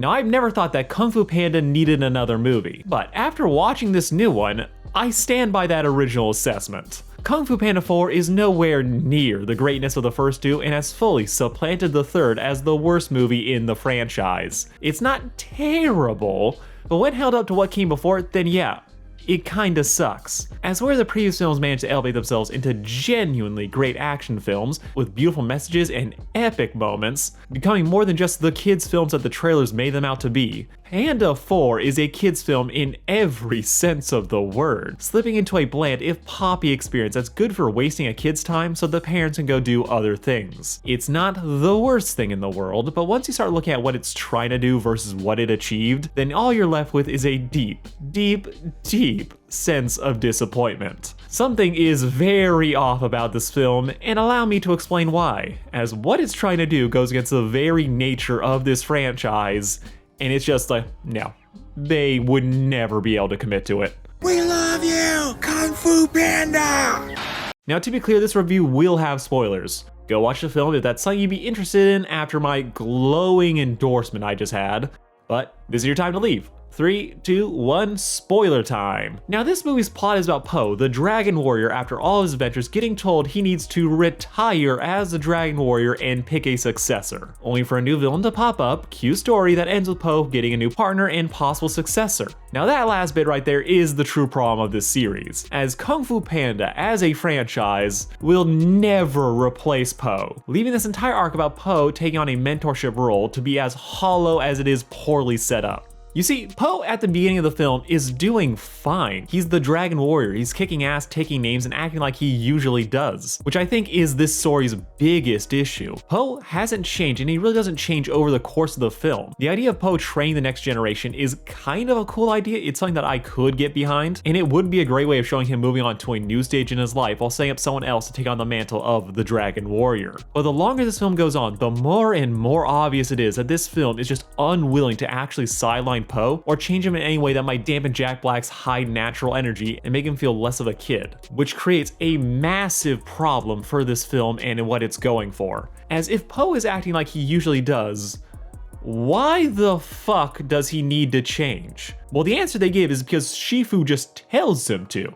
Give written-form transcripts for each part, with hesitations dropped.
Now, I've never thought that Kung Fu Panda needed another movie, but after watching this new one, I stand by that original assessment. Kung Fu Panda 4 is nowhere near the greatness of the first two and has fully supplanted the third as the worst movie in the franchise. It's not terrible, but when held up to what came before it, then yeah, it kinda sucks. As where the previous films managed to elevate themselves into genuinely great action films with beautiful messages and epic moments, becoming more than just the kids' films that the trailers made them out to be, Panda 4 is a kids' film in every sense of the word, slipping into a bland, if poppy experience that's good for wasting a kid's time so the parents can go do other things. It's not the worst thing in the world, but once you start looking at what it's trying to do versus what it achieved, then all you're left with is a deep sense of disappointment. Something is very off about this film, and allow me to explain why, as what it's trying to do goes against the very nature of this franchise, and it's just like, no, they would never be able to commit to it. We love you, Kung Fu Panda! Now, to be clear, this review will have spoilers. Go watch the film if that's something you'd be interested in after my glowing endorsement I just had, but this is your time to leave. 3, 2, 1, spoiler time. Now, this movie's plot is about Po, the Dragon Warrior, after all his adventures, getting told he needs to retire as the Dragon Warrior and pick a successor, only for a new villain to pop up. Cue story that ends with Po getting a new partner and possible successor. Now, that last bit right there is the true problem of this series, as Kung Fu Panda as a franchise will never replace Po, leaving this entire arc about Po taking on a mentorship role to be as hollow as it is poorly set up. You see, Po at the beginning of the film is doing fine. He's the Dragon Warrior, he's kicking ass, taking names, and acting like he usually does, which I think is this story's biggest issue. Po hasn't changed, and he really doesn't change over the course of the film. The idea of Po training the next generation is kind of a cool idea. It's something that I could get behind, and it would be a great way of showing him moving on to a new stage in his life while setting up someone else to take on the mantle of the Dragon Warrior. But the longer this film goes on, the more and more obvious it is that this film is just unwilling to actually sideline Po or change him in any way that might dampen Jack Black's high natural energy and make him feel less of a kid, which creates a massive problem for this film and in what it's going for. As if Po is acting like he usually does, why the fuck does he need to change? Well, the answer they give is because Shifu just tells him to.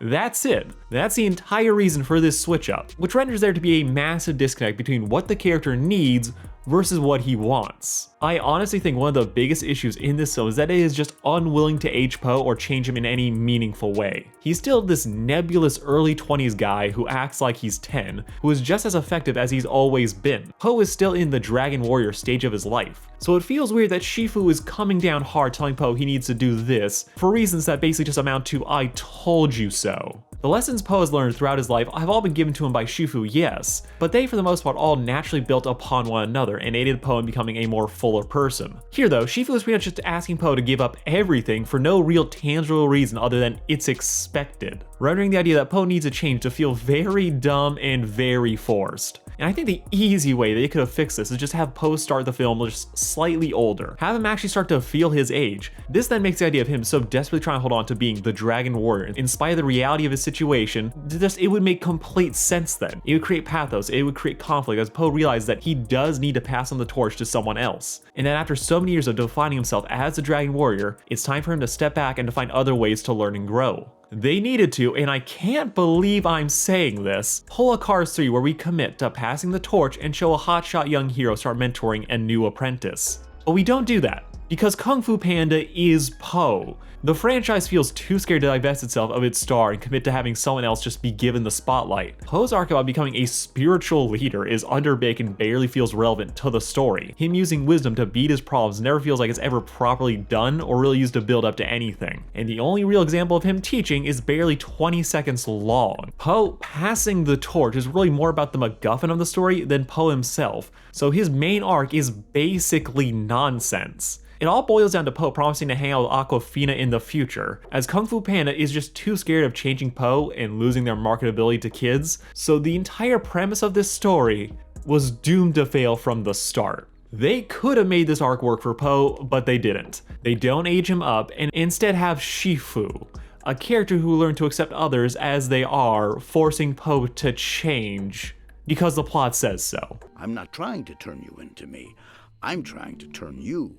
That's it. That's the entire reason for this switch up, which renders there to be a massive disconnect between what the character needs versus what he wants. I honestly think one of the biggest issues in this film is that it is just unwilling to age Po or change him in any meaningful way. He's still this nebulous early 20s guy who acts like he's 10, who is just as effective as he's always been. Po is still in the Dragon Warrior stage of his life, so it feels weird that Shifu is coming down hard telling Po he needs to do this for reasons that basically just amount to "I told you so." The lessons Po has learned throughout his life have all been given to him by Shifu, yes, but they for the most part all naturally built upon one another and aided Po in becoming a more fuller person. Here though, Shifu is pretty much just asking Po to give up everything for no real tangible reason other than it's expected, rendering the idea that Po needs a change to feel very dumb and very forced. And I think the easy way they could have fixed this is just have Po start the film just slightly older. Have him actually start to feel his age. This then makes the idea of him so desperately trying to hold on to being the Dragon Warrior, in spite of the reality of his situation, it would make complete sense then. It would create pathos, it would create conflict as Po realizes that he does need to pass on the torch to someone else. And that after so many years of defining himself as the Dragon Warrior, it's time for him to step back and to find other ways to learn and grow. They needed to, and I can't believe I'm saying this, pull a Cars 3 where we commit to passing the torch and show a hotshot young hero start mentoring a new apprentice. But we don't do that, because Kung Fu Panda is Po. The franchise feels too scared to divest itself of its star and commit to having someone else just be given the spotlight. Po's arc about becoming a spiritual leader is underbaked and barely feels relevant to the story. Him using wisdom to beat his problems never feels like it's ever properly done or really used to build up to anything. And the only real example of him teaching is barely 20 seconds long. Po passing the torch is really more about the MacGuffin of the story than Po himself, so his main arc is basically nonsense. It all boils down to Po promising to hang out with Aquafina in the future, as Kung Fu Panda is just too scared of changing Po and losing their marketability to kids, so the entire premise of this story was doomed to fail from the start. They could have made this arc work for Po, but they didn't. They don't age him up and instead have Shifu, a character who learned to accept others as they are, forcing Po to change because the plot says so. I'm not trying to turn you into me. I'm trying to turn you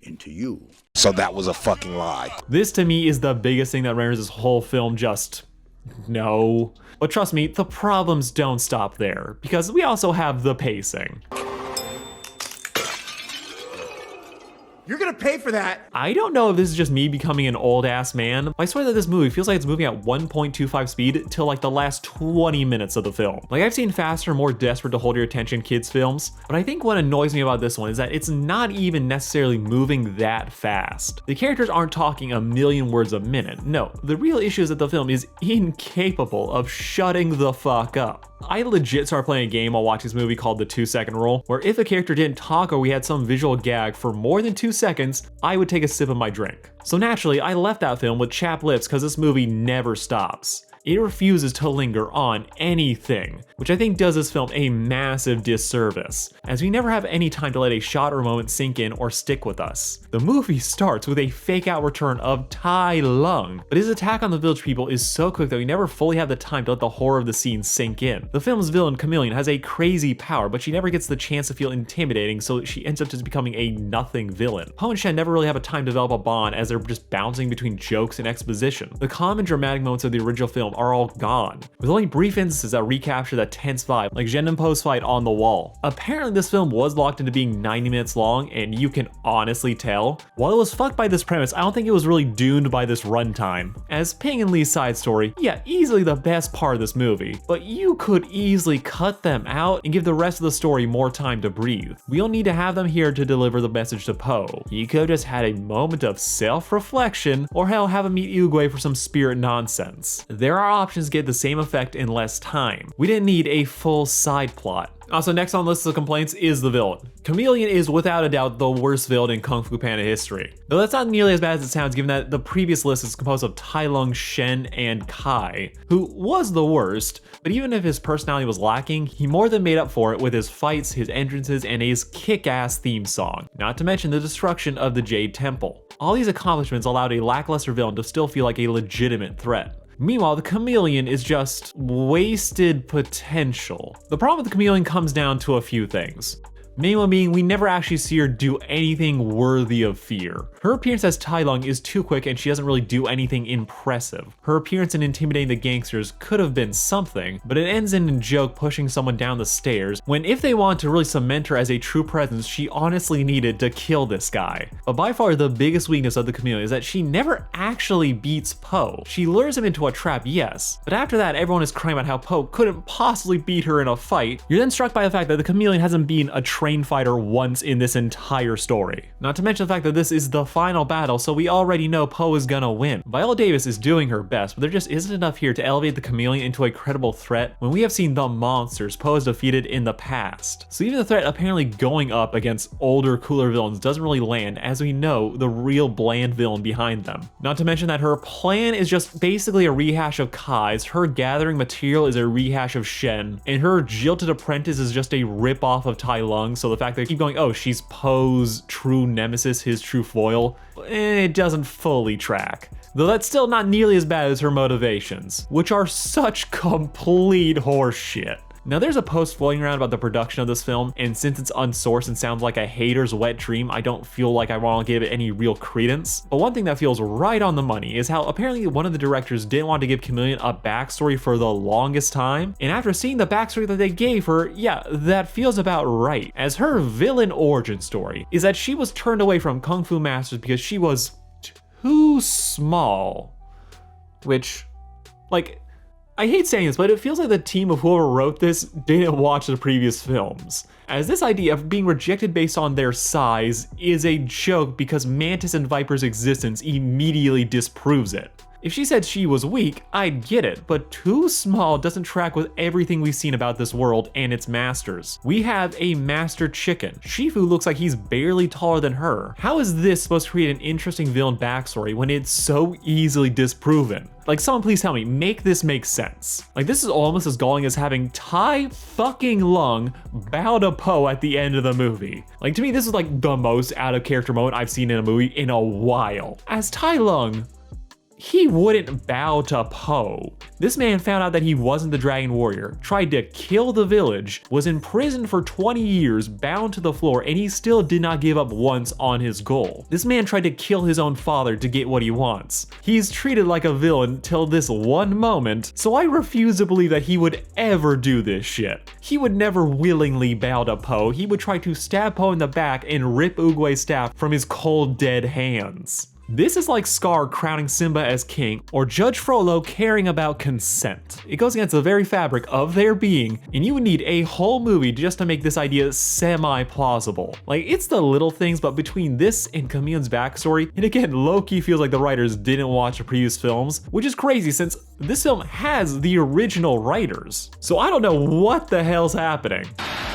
into you. So that was a fucking lie. This to me is the biggest thing that renders this whole film just no. But trust me, the problems don't stop there, because we also have the pacing. You're gonna pay for that. I don't know if this is just me becoming an old ass man, but I swear that this movie feels like it's moving at 1.25 speed till like the last 20 minutes of the film. Like, I've seen faster, more desperate to hold your attention kids films, but I think what annoys me about this one is that it's not even necessarily moving that fast. The characters aren't talking a million words a minute. No, the real issue is that the film is incapable of shutting the fuck up. I legit started playing a game while watching this movie called the 2-second rule, where if a character didn't talk or we had some visual gag for more than 2 seconds, I would take a sip of my drink. So naturally, I left that film with chapped lips because this movie never stops. It refuses to linger on anything, which I think does this film a massive disservice, as we never have any time to let a shot or moment sink in or stick with us. The movie starts with a fake out return of Tai Lung, but his attack on the village people is so quick that we never fully have the time to let the horror of the scene sink in. The film's villain, Chameleon, has a crazy power, but she never gets the chance to feel intimidating, so she ends up just becoming a nothing villain. Poe and Shen never really have a time to develop a bond, as they're just bouncing between jokes and exposition. The calm and dramatic moments of the original film are all gone, with only brief instances that recapture that tense vibe, like Zhen and Poe's fight on the wall. Apparently this film was locked into being 90 minutes long, and you can honestly tell. While it was fucked by this premise, I don't think it was really doomed by this runtime. As Ping and Lee's side story, yeah, easily the best part of this movie, but you could easily cut them out and give the rest of the story more time to breathe. We don't need to have them here to deliver the message to Poe. You could have just had a moment of self-reflection, or hell, have him meet Oogway for some spirit nonsense. There are options to get the same effect in less time. We didn't need a full side plot. Also, next on the list of complaints is the villain. Chameleon is without a doubt the worst villain in Kung Fu Panda history. Though that's not nearly as bad as it sounds, given that the previous list is composed of Tai Lung, Shen, and Kai, who was the worst, but even if his personality was lacking, he more than made up for it with his fights, his entrances, and his kick-ass theme song, not to mention the destruction of the Jade Temple. All these accomplishments allowed a lackluster villain to still feel like a legitimate threat. Meanwhile, the Chameleon is just wasted potential. The problem with the Chameleon comes down to a few things. Main one being, we never actually see her do anything worthy of fear. Her appearance as Tai Lung is too quick and she doesn't really do anything impressive. Her appearance in intimidating the gangsters could have been something, but it ends in a joke pushing someone down the stairs, when if they want to really cement her as a true presence, she honestly needed to kill this guy. But by far the biggest weakness of the Chameleon is that she never actually beats Poe. She lures him into a trap, yes, but after that everyone is crying about how Poe couldn't possibly beat her in a fight. You're then struck by the fact that the Chameleon hasn't been a trained fighter once in this entire story. Not to mention the fact that this is the final battle, so we already know Poe is gonna win. Viola Davis is doing her best, but there just isn't enough here to elevate the Chameleon into a credible threat when we have seen the monsters Poe has defeated in the past. So even the threat apparently going up against older, cooler villains doesn't really land, as we know the real bland villain behind them. Not to mention that her plan is just basically a rehash of Kai's, her gathering material is a rehash of Shen, and her jilted apprentice is just a rip-off of Tai Lung, so the fact that they keep going, oh, she's Poe's true nemesis, his true foil, it doesn't fully track. Though that's still not nearly as bad as her motivations, which are such complete horseshit. Now there's a post floating around about the production of this film, and since it's unsourced and sounds like a hater's wet dream, I don't feel like I want to give it any real credence. But one thing that feels right on the money is how apparently one of the directors didn't want to give Chameleon a backstory for the longest time, and after seeing the backstory that they gave her, yeah, that feels about right, as her villain origin story is that she was turned away from Kung Fu Masters because she was too small. Which, like, I hate saying this, but it feels like the team of whoever wrote this didn't watch the previous films, as this idea of being rejected based on their size is a joke because Mantis and Viper's existence immediately disproves it. If she said she was weak, I'd get it, but too small doesn't track with everything we've seen about this world and its masters. We have a master chicken. Shifu looks like he's barely taller than her. How is this supposed to create an interesting villain backstory when it's so easily disproven? Like, someone please tell me, make this make sense. Like, this is almost as galling as having Tai fucking Lung bow to Poe at the end of the movie. Like, to me, this is like the most out of character moment I've seen in a movie in a while. As Tai Lung he wouldn't bow to Po. This man found out that he wasn't the Dragon Warrior, tried to kill the village, was imprisoned for 20 years, bound to the floor, and he still did not give up once on his goal. This man tried to kill his own father to get what he wants. He's treated like a villain till this one moment, so I refuse to believe that he would ever do this shit. He would never willingly bow to Po. He would try to stab Po in the back and rip Oogway's staff from his cold, dead hands. This is like Scar crowning Simba as king, or Judge Frollo caring about consent. It goes against the very fabric of their being, and you would need a whole movie just to make this idea semi-plausible. Like, it's the little things, but between this and Chameleon's backstory, and again, low-key feels like the writers didn't watch the previous films, which is crazy since this film has the original writers. So I don't know what the hell's happening.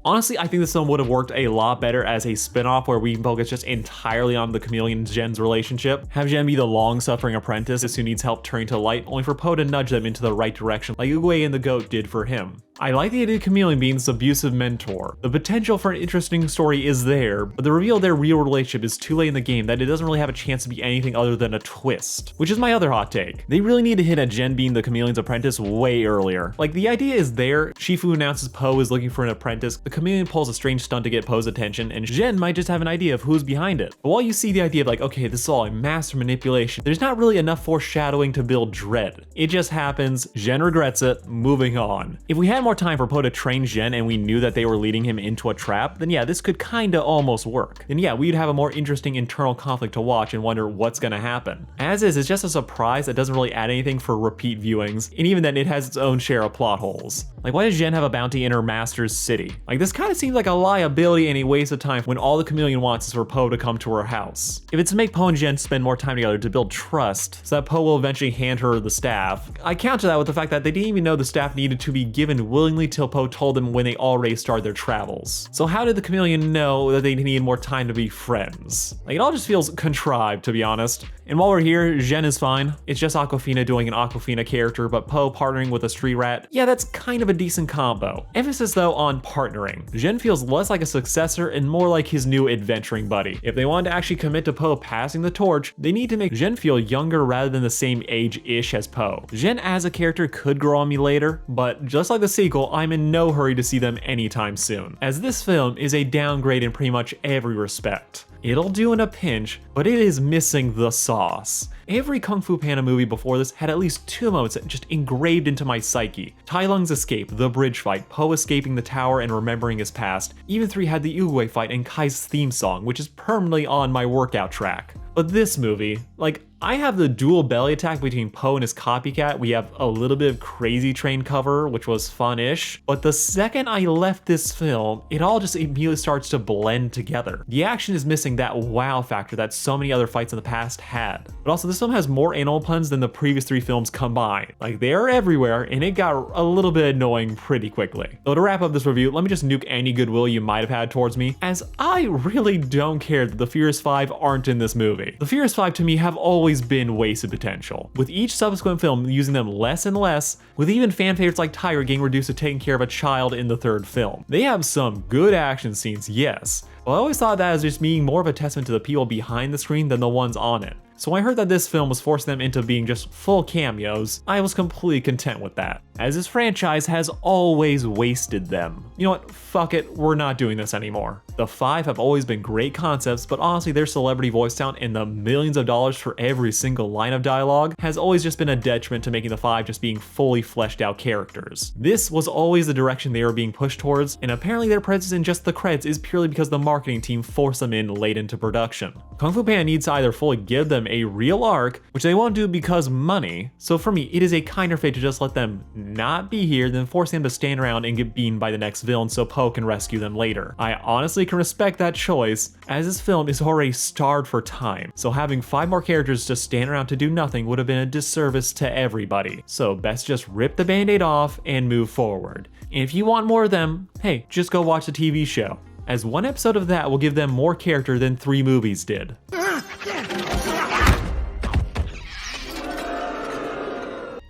Honestly, I think this film would have worked a lot better as a spin-off where we can focus just entirely on the Chameleon and Zhen's relationship. Have Zhen be the long-suffering apprentice who needs help turning to light, only for Po to nudge them into the right direction like Oogway and the goat did for him. I like the idea of Chameleon being this abusive mentor. The potential for an interesting story is there, but the reveal of their real relationship is too late in the game that it doesn't really have a chance to be anything other than a twist. Which is my other hot take. They really need to hint at Zhen being the Chameleon's apprentice way earlier. Like, the idea is there, Shifu announces Po is looking for an apprentice, the Chameleon pulls a strange stunt to get Po's attention, and Zhen might just have an idea of who's behind it. But while you see the idea of like, okay, this is all a master manipulation, there's not really enough foreshadowing to build dread. It just happens, Zhen regrets it, moving on. If we had more time for Po to train Zhen and we knew that they were leading him into a trap, then yeah, this could kinda almost work. And yeah, we'd have a more interesting internal conflict to watch and wonder what's gonna happen. As is, it's just a surprise that doesn't really add anything for repeat viewings, and even then it has its own share of plot holes. Like, why does Zhen have a bounty in her master's city? Like, this kinda seems like a liability and a waste of time when all the Chameleon wants is for Po to come to her house. If it's to make Po and Zhen spend more time together to build trust, so that Po will eventually hand her the staff, I counter that with the fact that they didn't even know the staff needed to be given willingly till Po told them when they already started their travels. So how did the Chameleon know that they needed more time to be friends? Like, it all just feels contrived, to be honest. And while we're here, Zhen is fine. It's just Awkwafina doing an Awkwafina character, but Po partnering with a street rat, yeah, that's kind of a decent combo. Emphasis though on partnering. Zhen feels less like a successor and more like his new adventuring buddy. If they wanted to actually commit to Po passing the torch, they need to make Zhen feel younger rather than the same age-ish as Po. Zhen as a character could grow on me later, but just like the sequel, I'm in no hurry to see them anytime soon, as this film is a downgrade in pretty much every respect. It'll do in a pinch, but it is missing the sauce. Every Kung Fu Panda movie before this had at least two moments that just engraved into my psyche. Tai Lung's escape, the bridge fight, Po escaping the tower and remembering his past. Even 3 had the Oogway fight and Kai's theme song, which is permanently on my workout track. But this movie, like, I have the dual belly attack between Po and his copycat. We have a little bit of Crazy Train cover, which was fun-ish. But the second I left this film, it all just immediately starts to blend together. The action is missing that wow factor that so many other fights in the past had. But also, this film has more animal puns than the previous 3 films combined. Like, they are everywhere, and it got a little bit annoying pretty quickly. So to wrap up this review, let me just nuke any goodwill you might have had towards me, as I really don't care that the Furious 5 aren't in this movie. The Furious 5 to me have always been wasted potential, with each subsequent film using them less and less, with even fan favorites like Tiger getting reduced to taking care of a child in the 3rd film. They have some good action scenes, yes, but I always thought that as just being more of a testament to the people behind the screen than the ones on it. So when I heard that this film was forcing them into being just full cameos, I was completely content with that, as this franchise has always wasted them. You know what, fuck it, we're not doing this anymore. The 5 have always been great concepts, but honestly their celebrity voice talent and the millions of dollars for every single line of dialogue has always just been a detriment to making the 5 just being fully fleshed out characters. This was always the direction they were being pushed towards, and apparently their presence in just the credits is purely because the marketing team forced them in late into production. Kung Fu Panda needs to either fully give them a real arc, which they won't do because money, so for me it is a kinder fate to just let them not be here than force them to stand around and get beaten by the next villain so Po can rescue them later. I honestly can respect that choice, as this film is already starved for time, so having 5 more characters just stand around to do nothing would have been a disservice to everybody. So best just rip the band-aid off and move forward. And if you want more of them, hey, just go watch the TV show, as 1 episode of that will give them more character than 3 movies did.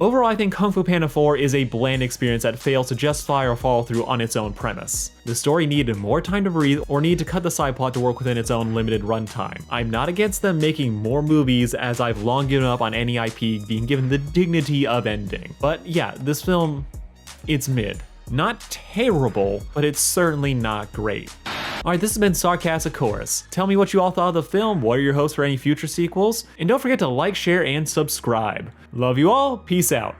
Overall, I think Kung Fu Panda 4 is a bland experience that fails to justify or follow through on its own premise. The story needed more time to breathe or needed to cut the side plot to work within its own limited runtime. I'm not against them making more movies, as I've long given up on any IP being given the dignity of ending. But yeah, this film, it's mid. Not terrible, but it's certainly not great. Alright, this has been Sarcastic Chorus. Tell me what you all thought of the film, what are your hopes for any future sequels, and don't forget to like, share, and subscribe. Love you all, peace out.